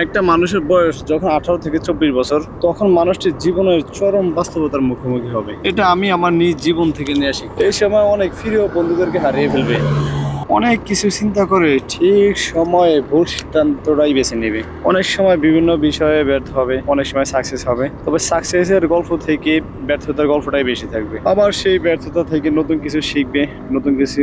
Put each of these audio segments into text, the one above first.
একটা মানুষের বয়স যখন 18 থেকে 24 বছর, তখন মানুষটি জীবনের চরম বাস্তবতার মুখোমুখি হবে। এটা আমি আমার নিজ জীবন থেকে নিয়ে আসি। এই সময় অনেক প্রিয় বন্ধুদেরকে হারিয়ে ফেলবে, অনেক কিছু চিন্তা করে ঠিক সময়ে ভুল সিদ্ধান্তটাই বেছে নেবে। অনেক সময় বিভিন্ন বিষয়ে ব্যর্থ হবে, অনেক সময় সাকসেস হবে, তবে সাকসেসের গল্প থেকে ব্যর্থতার গল্পটাই বেশি থাকবে। আবার সেই ব্যর্থতা থেকে নতুন কিছু শিখবে, নতুন কিছু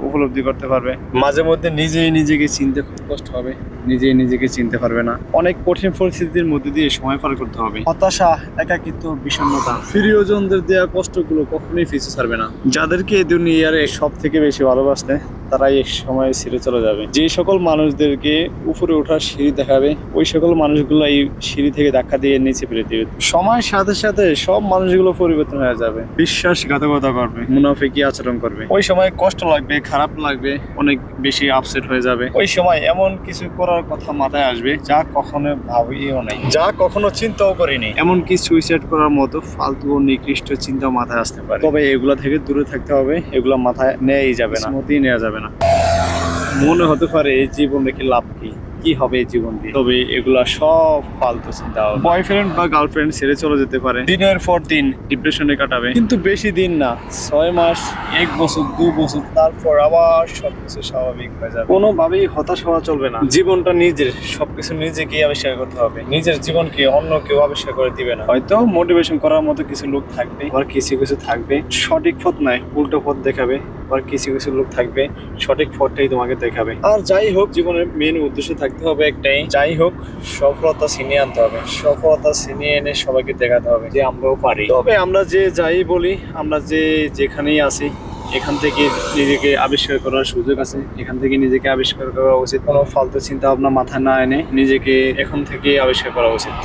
উপলব্ধি করতে পারবে। মাঝে মধ্যে নিজেই নিজেকে চিনতে খুব কষ্ট হবে, নিজেই নিজেকে চিনতে পারবে না। অনেক কঠিন পরিস্থিতির মধ্যে দিয়ে সময় পার করতে হবে। হতাশা, একাকিত্ব, বিষণ্ণতা, প্রিয়জনদের দেওয়া কষ্টগুলো কখনোই পিছু ছাড়বে না। যাদেরকে এই দুনিয়ারে সব থেকে বেশি ভালোবাসতে, তারাই এক সময় ছেড়ে চলে যাবে। যে সকল মানুষদেরকে উপরে ওঠার সিঁড়ি দেখাবে, ওই সকল মানুষগুলো এই সিঁড়ি থেকে ধাক্কা দিয়ে নিচে ফেলে দিবে। সময়ের সাথে সাথে সব মানুষগুলো পরিবর্তন হয়ে যাবে, বিশ্বাসঘাতকতা করবে, মুনাফিকি আচরণ করবে। ওই সময় কষ্ট লাগবে, খারাপ লাগবে, অনেক বেশি আপসেট হয়ে যাবে। ওই সময় এমন কিছু করার কথা মাথায় আসবে যা কখনো ভাবিও নাই, যা কখনো চিন্তাও করিনি। এমনকি সুইসাইড করার মতো ফালতু ও নিকৃষ্ট চিন্তা মাথায় আসতে পারে। তবে এগুলা থেকে দূরে থাকতে হবে, এগুলা মাথায় নেয়াই যাবে না, মতেই নেওয়া যাবে না। মনে হতে পারে এই জীবন রেখে লাভ কি, কি হবে এই জীবন দিয়ে, তবে এগুলা সব ফালতু চিন্তা। বয়ফ্রেন্ড বা গার্লফ্রেন্ড ছেড়ে চলে যেতে পারে, দিনের পর দিন ডিপ্রেশনে কাটাবে, কিন্তু বেশি দিন না, 6 মাস, 1 বছর, 2 বছর, তারপর আবার সবকিছু স্বাভাবিক হয়ে যাবে। কোনোভাবেই হতাশ হওয়া চলবে না। জীবনটা নিজের, সবকিছু নিজেকেই আবিষ্কার করতে হবে। নিজের জীবনকে অন্য কেউ আবিষ্কার করে দিবে না। হয়তো মোটিভেশন করার মতো কিছু লোক থাকবে, আবার কিছু কিছু থাকবে সঠিক পথ নয়, উল্টো পথ দেখাবে। আবার কিছু কিছু লোক থাকবে সঠিক পথটাই তোমাকে দেখাবে। আর যাই হোক, জীবনের মেন উদ্দেশ্য থাকতে হবে একটাই, যাই হোক সফলতা ছিনিয়ে আনতে হবে। সফলতা ছিনিয়ে এনে সবাইকে দেখাতে হবে যে আমরাও পারি। তবে আমরা যে যাই বলি, আমরা যে যেখানেই আছি, এখান থেকে নিজেকে আবিষ্কার করার সুযোগ আছে। এখান থেকে নিজেকে আবিষ্কার করা উচিত। কোনো ফালতু চিন্তা ভাবনা মাথায় না এনে নিজেকে এখন থেকে আবিষ্কার করা উচিত।